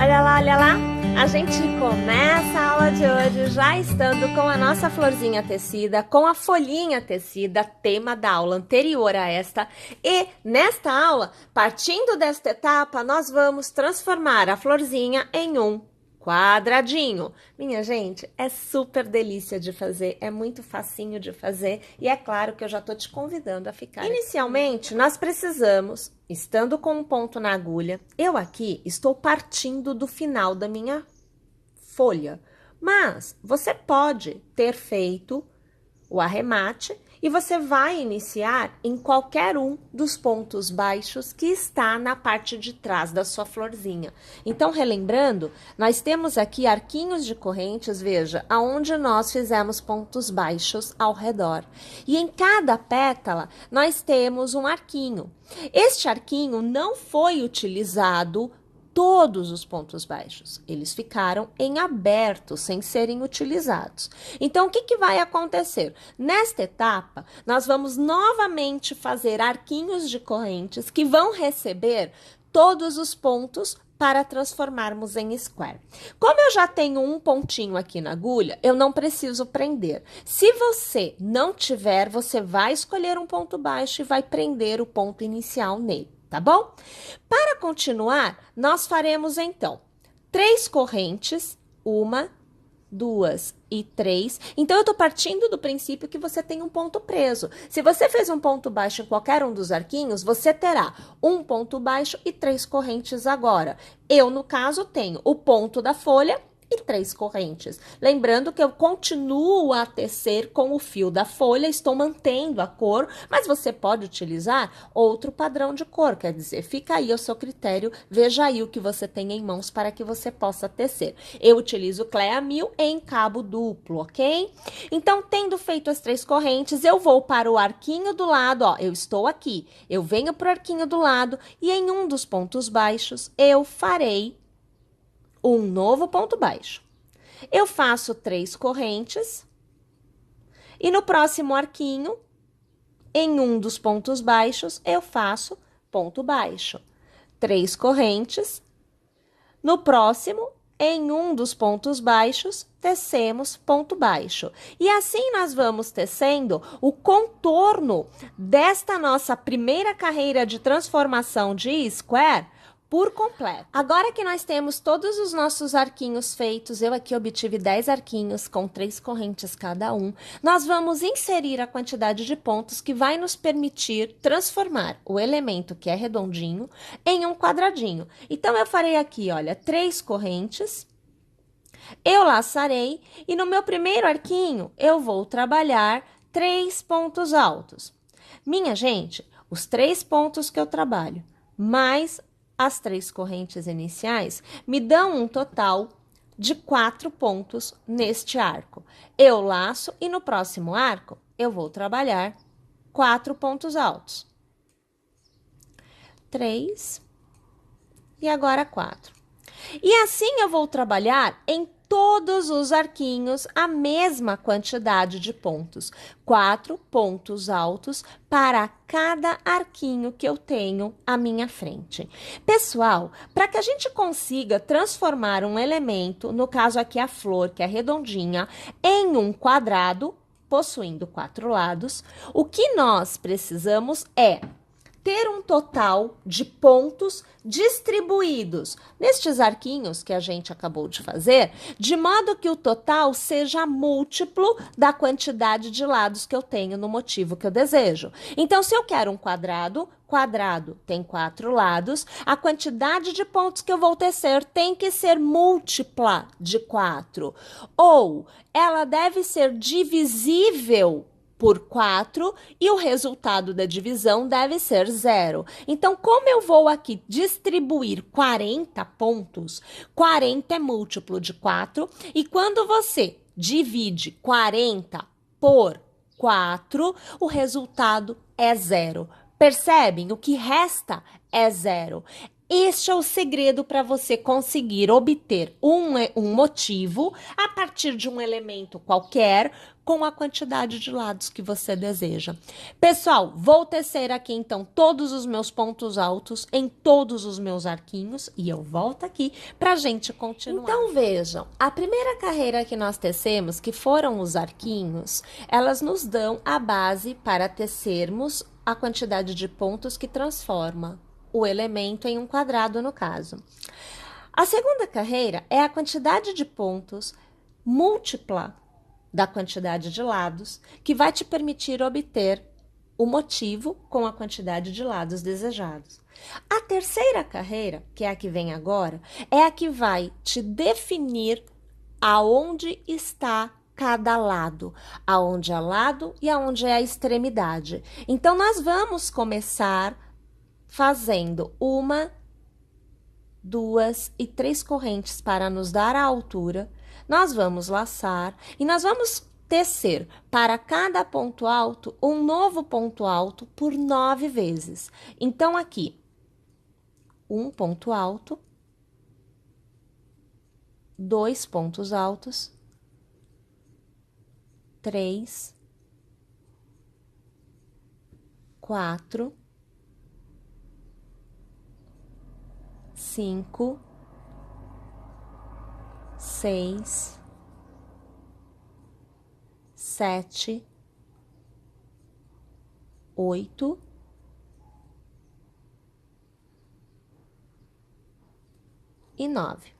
Olha lá, a gente começa a aula de hoje já estando com a nossa florzinha tecida, com a folhinha tecida, tema da aula anterior a esta. E nesta aula, partindo desta etapa, nós vamos transformar a florzinha em um quadradinho. Minha gente, é super delícia de fazer, é muito facinho de fazer e é claro que eu já tô te convidando a ficar. Inicialmente, nós precisamos, estando com um ponto na agulha, eu aqui estou partindo do final da minha folha, mas você pode ter feito o arremate e você vai iniciar em qualquer um dos pontos baixos que está na parte de trás da sua florzinha. Então, relembrando, nós temos aqui arquinhos de correntes, veja, aonde nós fizemos pontos baixos ao redor. E em cada pétala, nós temos um arquinho. Este arquinho não foi utilizado todos os pontos baixos, eles ficaram em aberto, sem serem utilizados. Então, o que vai acontecer? Nesta etapa, nós vamos novamente fazer arquinhos de correntes que vão receber todos os pontos para transformarmos em square. Como eu já tenho um pontinho aqui na agulha, eu não preciso prender. Se você não tiver, você vai escolher um ponto baixo e vai prender o ponto inicial nele. Tá bom? Para continuar, nós faremos então 3 correntes, 1, 2 e 3. Então, eu estou partindo do princípio que você tem um ponto preso. Se você fez um ponto baixo em qualquer um dos arquinhos, você terá um ponto baixo e 3 correntes agora. Eu, no caso, tenho o ponto da folha e 3 correntes. Lembrando que eu continuo a tecer com o fio da folha, estou mantendo a cor, mas você pode utilizar outro padrão de cor, quer dizer, fica aí ao seu critério, veja aí o que você tem em mãos para que você possa tecer. Eu utilizo Clea 1000 em cabo duplo, ok? Então, tendo feito as 3 correntes, eu vou para o arquinho do lado, ó, eu estou aqui, eu venho para o arquinho do lado e em um dos pontos baixos, eu farei um novo ponto baixo. Eu faço 3 correntes e no próximo arquinho, em um dos pontos baixos, eu faço ponto baixo. 3 correntes. No próximo, em um dos pontos baixos, tecemos ponto baixo. E assim nós vamos tecendo o contorno desta nossa primeira carreira de transformação de square por completo. Agora que nós temos todos os nossos arquinhos feitos, eu aqui obtive 10 arquinhos com 3 correntes cada um, nós vamos inserir a quantidade de pontos que vai nos permitir transformar o elemento que é redondinho em um quadradinho. Então, eu farei aqui, olha, 3 correntes, eu laçarei e no meu primeiro arquinho eu vou trabalhar 3 pontos altos. Minha gente, os 3 pontos que eu trabalho, mais as 3 correntes iniciais me dão um total de 4 pontos neste arco. Eu laço e no próximo arco eu vou trabalhar 4 pontos altos. 3 e agora 4. E assim eu vou trabalhar em todos os arquinhos a mesma quantidade de pontos. 4 pontos altos para cada arquinho que eu tenho à minha frente. Pessoal, para que a gente consiga transformar um elemento, no caso aqui a flor, que é redondinha, em um quadrado, possuindo 4 lados, o que nós precisamos é ter um total de pontos distribuídos nestes arquinhos que a gente acabou de fazer, de modo que o total seja múltiplo da quantidade de lados que eu tenho no motivo que eu desejo. Então, se eu quero um quadrado, quadrado tem 4 lados, a quantidade de pontos que eu vou tecer tem que ser múltipla de 4. Ou ela deve ser divisível por 4 e o resultado da divisão deve ser 0. Então, como eu vou aqui distribuir 40 pontos, 40 é múltiplo de 4, e quando você divide 40 por 4, o resultado é 0. Percebem? O que resta é 0. Este é o segredo para você conseguir obter um motivo a partir de um elemento qualquer com a quantidade de lados que você deseja. Pessoal, vou tecer aqui então todos os meus pontos altos em todos os meus arquinhos e eu volto aqui para a gente continuar. Então vejam, a primeira carreira que nós tecemos, que foram os arquinhos, elas nos dão a base para tecermos a quantidade de pontos que transforma o elemento em um quadrado, no caso. A segunda carreira é a quantidade de pontos múltipla da quantidade de lados, que vai te permitir obter o motivo com a quantidade de lados desejados. A terceira carreira, que é a que vem agora, é a que vai te definir aonde está cada lado, aonde é lado e aonde é a extremidade. Então, nós vamos começar fazendo 1, 2 e 3 correntes para nos dar a altura. Nós vamos laçar e nós vamos tecer para cada ponto alto um novo ponto alto por 9 vezes. Então, aqui, um ponto alto, 2 pontos altos, 3, 4, 5, 6, 7, 8 e 9.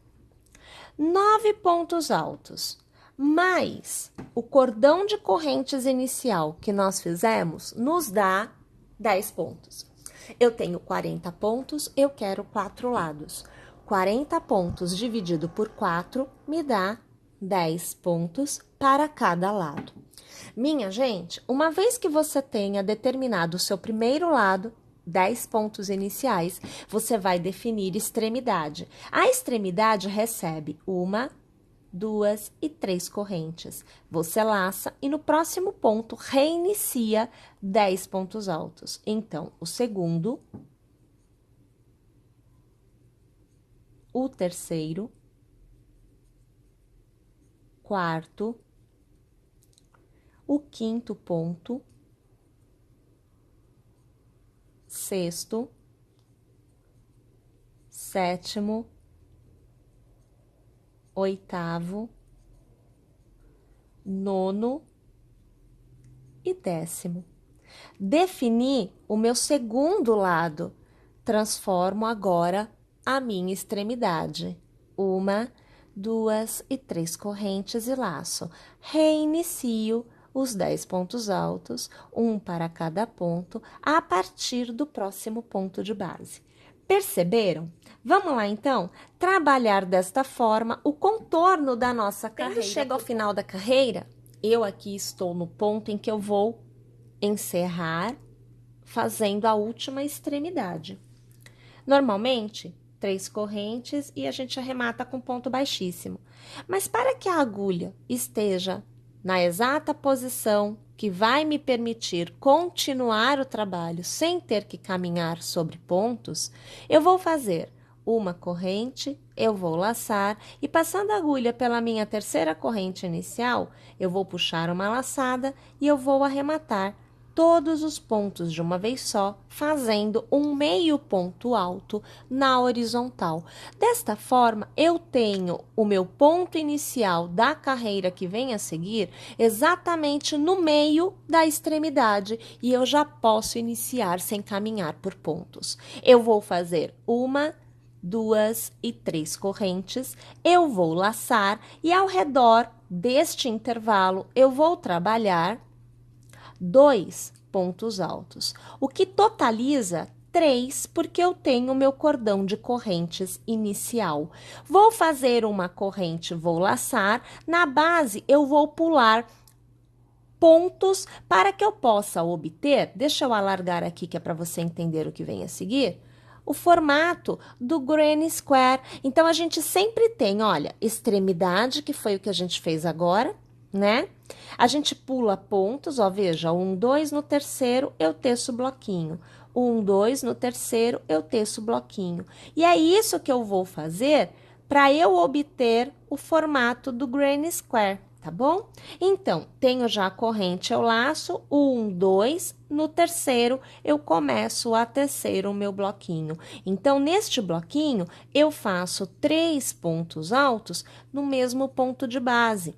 9 pontos altos, mais o cordão de correntes inicial que nós fizemos, nos dá 10 pontos. Eu tenho 40 pontos, eu quero 4 lados. 40 pontos dividido por 4 me dá 10 pontos para cada lado. Minha gente, uma vez que você tenha determinado o seu primeiro lado, 10 pontos iniciais, você vai definir extremidade. A extremidade recebe 1, 2 e 3 correntes. Você laça e no próximo ponto reinicia 10 pontos altos. Então, o segundo, o terceiro, quarto, o quinto ponto, sexto, sétimo, oitavo, nono e 10º. Defini o meu segundo lado. Transformo agora a minha extremidade. 1, 2 e 3 correntes e laço. Reinicio os 10 pontos altos, um para cada ponto, a partir do próximo ponto de base. Perceberam? Vamos lá, então, trabalhar desta forma o contorno da nossa carreira. Quando chega ao final da carreira, eu aqui estou no ponto em que eu vou encerrar fazendo a última extremidade. Normalmente, 3 correntes e a gente arremata com ponto baixíssimo. Mas para que a agulha esteja na exata posição que vai me permitir continuar o trabalho sem ter que caminhar sobre pontos, eu vou fazer uma corrente, eu vou laçar e passando a agulha pela minha terceira corrente inicial, eu vou puxar uma laçada e eu vou arrematar todos os pontos de uma vez só, fazendo um meio ponto alto na horizontal. Desta forma, eu tenho o meu ponto inicial da carreira que vem a seguir exatamente no meio da extremidade e eu já posso iniciar sem caminhar por pontos. Eu vou fazer 1, 2 e 3 correntes, eu vou laçar e ao redor deste intervalo eu vou trabalhar 2 pontos altos, o que totaliza 3, porque eu tenho o meu cordão de correntes inicial. Vou fazer uma corrente, vou laçar, na base eu vou pular pontos para que eu possa obter, deixa eu alargar aqui que é para você entender o que vem a seguir, o formato do granny square. Então, a gente sempre tem, olha, extremidade, que foi o que a gente fez agora, né? A gente pula pontos, ó, veja, 1, 2, no terceiro eu teço bloquinho. 1, 2, no terceiro eu teço o bloquinho. E é isso que eu vou fazer para eu obter o formato do granny square, tá bom? Então, tenho já a corrente, eu laço o 1, 2, no terceiro eu começo a tecer o meu bloquinho. Então, neste bloquinho, eu faço 3 pontos altos no mesmo ponto de base.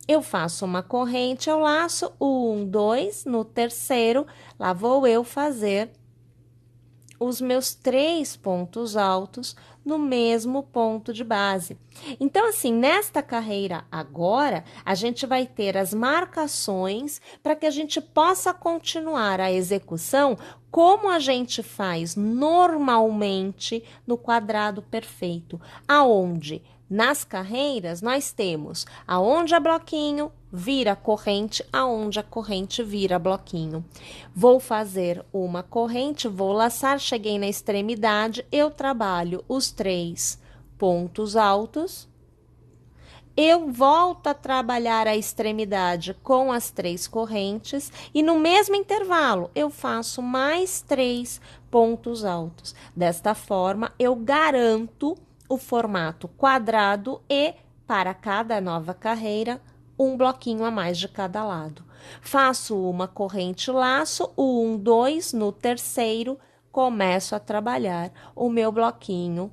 Eu faço uma corrente, eu laço o 1, 2, no terceiro, lá vou eu fazer os meus 3 pontos altos no mesmo ponto de base. Então, assim, nesta carreira agora, a gente vai ter as marcações para que a gente possa continuar a execução como a gente faz normalmente no quadrado perfeito, aonde nas carreiras nós temos aonde é bloquinho, vira corrente, aonde a corrente vira bloquinho. Vou fazer uma corrente, vou laçar, cheguei na extremidade, eu trabalho os 3 pontos altos. Eu volto a trabalhar a extremidade com as 3 correntes e no mesmo intervalo eu faço mais 3 pontos altos. Desta forma, eu garanto o formato quadrado e, para cada nova carreira, um bloquinho a mais de cada lado. Faço uma corrente laço, o 1, 2, no terceiro, começo a trabalhar o meu bloquinho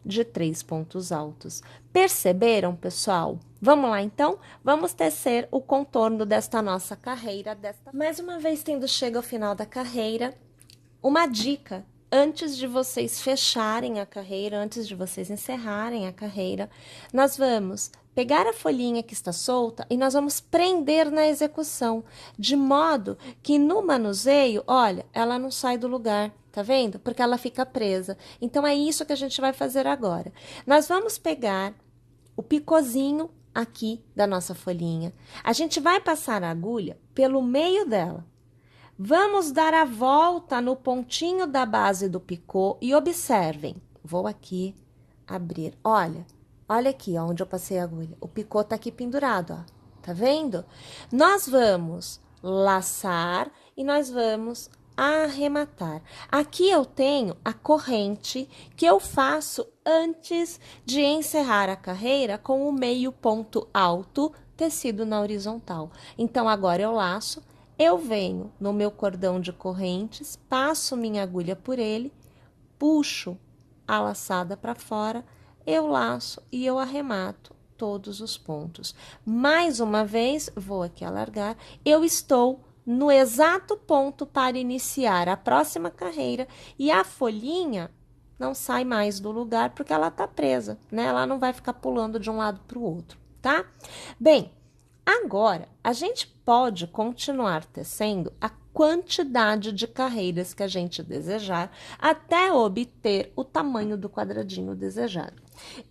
de 3 pontos altos. Perceberam, pessoal? Vamos lá, então? Vamos tecer o contorno desta nossa carreira. Mais uma vez, tendo chegado ao final da carreira, uma dica. Antes de vocês fecharem a carreira, antes de vocês encerrarem a carreira, nós vamos pegar a folhinha que está solta e nós vamos prender na execução, de modo que no manuseio, olha, ela não sai do lugar, tá vendo? Porque ela fica presa. Então, é isso que a gente vai fazer agora. Nós vamos pegar o picozinho aqui da nossa folhinha. A gente vai passar a agulha pelo meio dela. Vamos dar a volta no pontinho da base do picô e observem. Vou aqui abrir. Olha aqui ó, onde eu passei a agulha. O picô tá aqui pendurado, ó. Tá vendo? Nós vamos laçar e nós vamos arrematar. Aqui eu tenho a corrente que eu faço antes de encerrar a carreira com o meio ponto alto tecido na horizontal. Então, agora eu laço. Eu venho no meu cordão de correntes, passo minha agulha por ele, puxo a laçada para fora, eu laço e eu arremato todos os pontos. Mais uma vez, vou aqui alargar, eu estou no exato ponto para iniciar a próxima carreira e a folhinha não sai mais do lugar porque ela tá presa, né? Ela não vai ficar pulando de um lado para o outro, tá? Bem, agora, a gente pode continuar tecendo a quantidade de carreiras que a gente desejar até obter o tamanho do quadradinho desejado.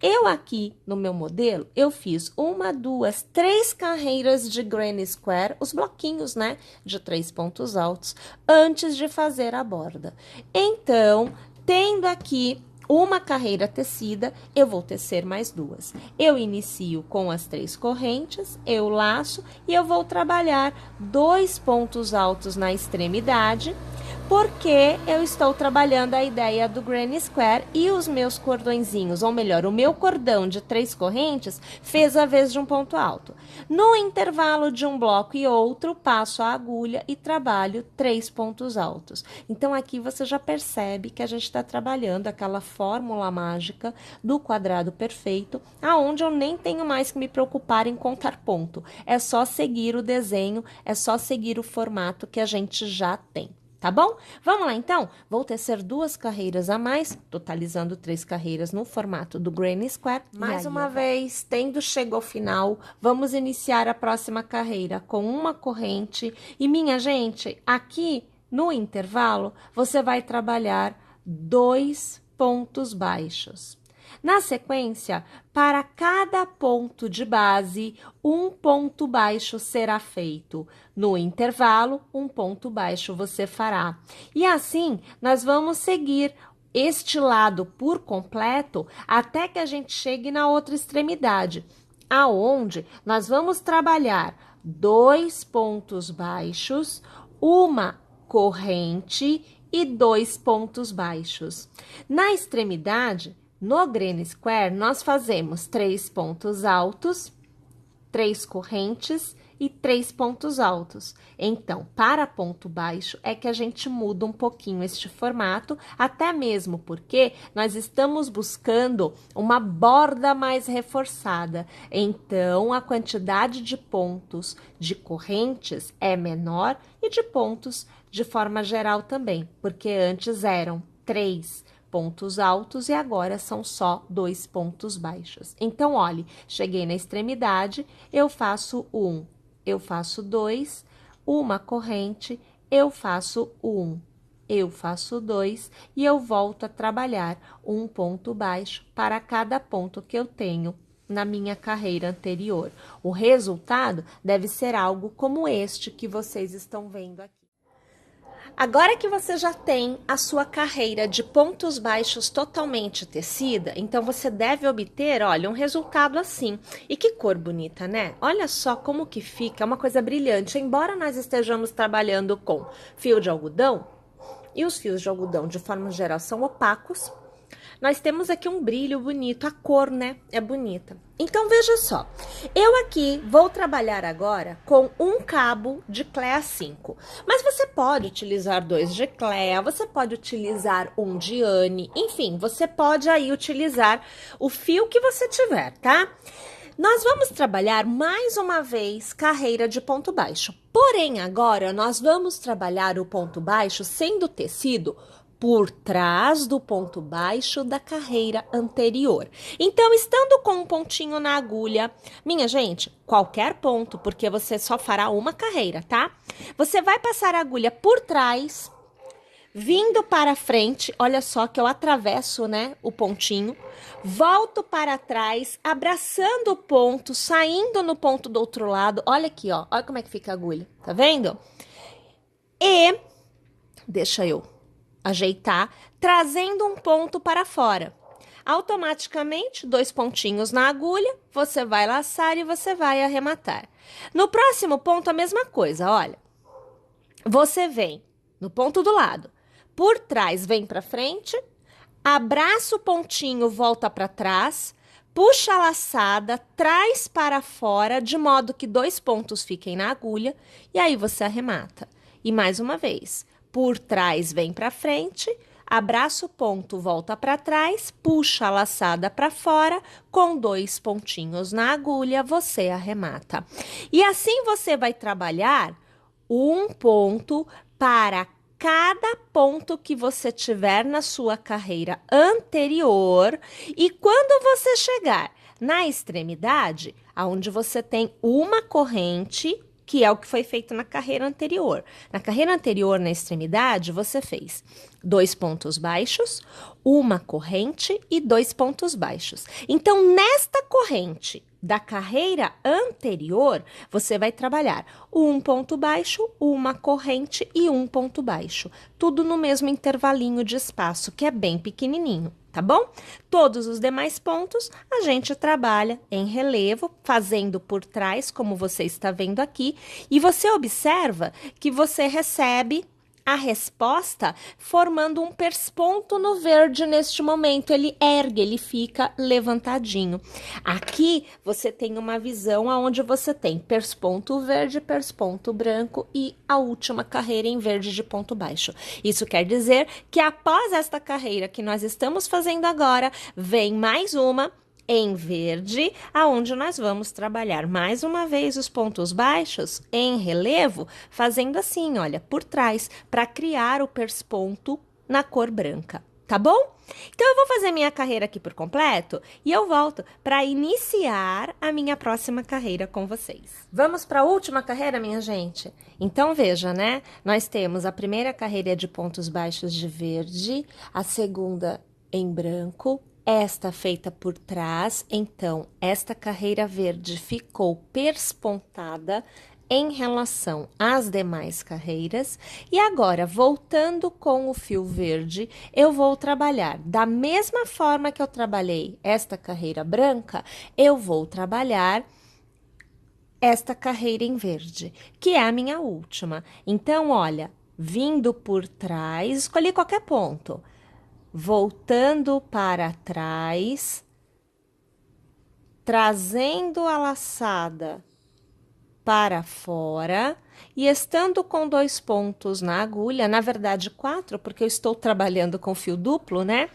Eu aqui, no meu modelo, eu fiz 1, 2, 3 carreiras de granny square, os bloquinhos, né, de 3 pontos altos, antes de fazer a borda. Então, tendo aqui uma carreira tecida, eu vou tecer mais 2. Eu inicio com as 3 correntes, eu laço e eu vou trabalhar 2 pontos altos na extremidade, porque eu estou trabalhando a ideia do granny square e os meus cordõezinhos, ou melhor, o meu cordão de 3 correntes fez a vez de um ponto alto. No intervalo de um bloco e outro, passo a agulha e trabalho 3 pontos altos. Então, aqui você já percebe que a gente está trabalhando aquela fórmula mágica do quadrado perfeito, aonde eu nem tenho mais que me preocupar em contar ponto. É só seguir o desenho, é só seguir o formato que a gente já tem. Tá bom? Vamos lá, então? Vou tecer 2 carreiras a mais, totalizando 3 carreiras no formato do granny square. Mais uma vez, tendo chegado ao final, vamos iniciar a próxima carreira com uma corrente. E, minha gente, aqui no intervalo, você vai trabalhar 2 pontos baixos. Na sequência, para cada ponto de base, um ponto baixo será feito. No intervalo, um ponto baixo você fará. E assim, nós vamos seguir este lado por completo até que a gente chegue na outra extremidade, aonde nós vamos trabalhar 2 pontos baixos, uma corrente e 2 pontos baixos. Na extremidade, no Green Square, nós fazemos 3 pontos altos, 3 correntes e 3 pontos altos. Então, para ponto baixo é que a gente muda um pouquinho este formato, até mesmo porque nós estamos buscando uma borda mais reforçada. Então, a quantidade de pontos de correntes é menor e de pontos de forma geral também, porque antes eram 3 pontos altos e agora são só 2 pontos baixos. Então, olhe, cheguei na extremidade, eu faço 1, eu faço 2, uma corrente, eu faço 1, eu faço 2 e eu volto a trabalhar um ponto baixo para cada ponto que eu tenho na minha carreira anterior. O resultado deve ser algo como este que vocês estão vendo aqui. Agora que você já tem a sua carreira de pontos baixos totalmente tecida, então você deve obter, olha, um resultado assim. E que cor bonita, né? Olha só como que fica, é uma coisa brilhante. Embora nós estejamos trabalhando com fio de algodão, e os fios de algodão, de forma geral, são opacos, nós temos aqui um brilho bonito, a cor, né? É bonita. Então, veja só, eu aqui vou trabalhar agora com um cabo de Clea 5, mas você pode utilizar 2 de Clea, você pode utilizar um de Anne, enfim, você pode aí utilizar o fio que você tiver, tá? Nós vamos trabalhar mais uma vez carreira de ponto baixo, porém agora nós vamos trabalhar o ponto baixo sendo tecido por trás do ponto baixo da carreira anterior. Então, estando com um pontinho na agulha, minha gente, qualquer ponto, porque você só fará uma carreira, tá? Você vai passar a agulha por trás, vindo para frente, olha só que eu atravesso, né, o pontinho, volto para trás, abraçando o ponto, saindo no ponto do outro lado, olha aqui, ó, olha como é que fica a agulha, tá vendo? E, deixa eu ajeitar, trazendo um ponto para fora. Automaticamente, 2 pontinhos na agulha, você vai laçar e você vai arrematar. No próximo ponto, a mesma coisa, olha. Você vem no ponto do lado, por trás vem para frente, abraça o pontinho, volta para trás, puxa a laçada, traz para fora, de modo que 2 pontos fiquem na agulha, e aí você arremata. E mais uma vez, por trás vem para frente, abraça o ponto, volta para trás, puxa a laçada para fora, com 2 pontinhos na agulha, você arremata. E assim você vai trabalhar um ponto para cada ponto que você tiver na sua carreira anterior, e quando você chegar na extremidade, aonde você tem uma corrente, que é o que foi feito na carreira anterior. Na carreira anterior, na extremidade, você fez 2 pontos baixos, uma corrente e 2 pontos baixos. Então, nesta corrente da carreira anterior, você vai trabalhar um ponto baixo, uma corrente e um ponto baixo. Tudo no mesmo intervalinho de espaço, que é bem pequenininho. Tá bom? Todos os demais pontos a gente trabalha em relevo, fazendo por trás, como você está vendo aqui, e você observa que você recebe a resposta formando um persponto no verde neste momento. Ele ergue, ele fica levantadinho. Aqui você tem uma visão onde você tem persponto verde, persponto branco e a última carreira em verde de ponto baixo. Isso quer dizer que após esta carreira que nós estamos fazendo agora, vem mais uma em verde, aonde nós vamos trabalhar mais uma vez os pontos baixos em relevo, fazendo assim, olha, por trás, para criar o persponto na cor branca, tá bom? Então, eu vou fazer minha carreira aqui por completo e eu volto para iniciar a minha próxima carreira com vocês. Vamos para a última carreira, minha gente? Então, veja, né? Nós temos a primeira carreira de pontos baixos de verde, a segunda em branco, esta feita por trás. Então, esta carreira verde ficou perspontada em relação às demais carreiras. E agora, voltando com o fio verde, eu vou trabalhar da mesma forma que eu trabalhei esta carreira branca, eu vou trabalhar esta carreira em verde, que é a minha última. Então, olha, vindo por trás, escolhi qualquer ponto, voltando para trás, trazendo a laçada para fora e estando com 2 pontos na agulha, na verdade 4, porque eu estou trabalhando com fio duplo, né?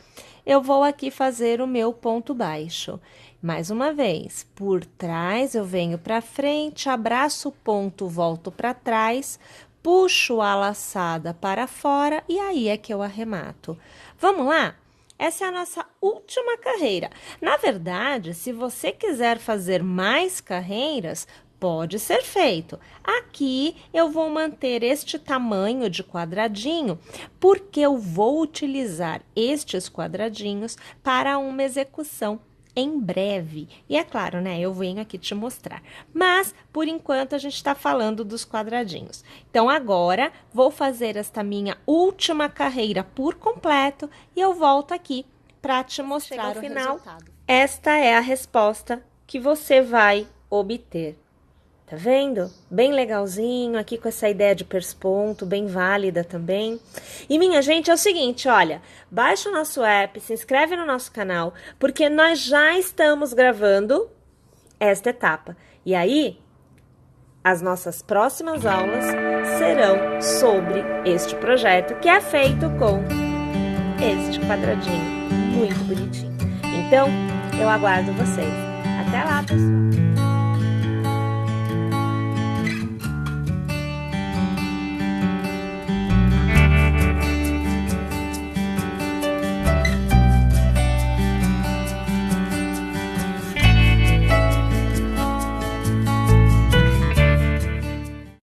Eu vou aqui fazer o meu ponto baixo. Mais uma vez, por trás eu venho para frente, abraço o ponto, volto para trás, puxo a laçada para fora e aí é que eu arremato. Vamos lá? Essa é a nossa última carreira. Na verdade, se você quiser fazer mais carreiras, pode ser feito. Aqui eu vou manter este tamanho de quadradinho, porque eu vou utilizar estes quadradinhos para uma execução em breve. E é claro, né? Eu venho aqui te mostrar. Mas, por enquanto, a gente está falando dos quadradinhos. Então, agora, vou fazer esta minha última carreira por completo e eu volto aqui para te mostrar o final. Esta é a resposta que você vai obter. Tá vendo? Bem legalzinho, aqui com essa ideia de persponto, bem válida também. E minha gente, é o seguinte, olha, baixa o nosso app, se inscreve no nosso canal, porque nós já estamos gravando esta etapa. E aí, as nossas próximas aulas serão sobre este projeto, que é feito com este quadradinho muito bonitinho. Então, eu aguardo vocês. Até lá, pessoal!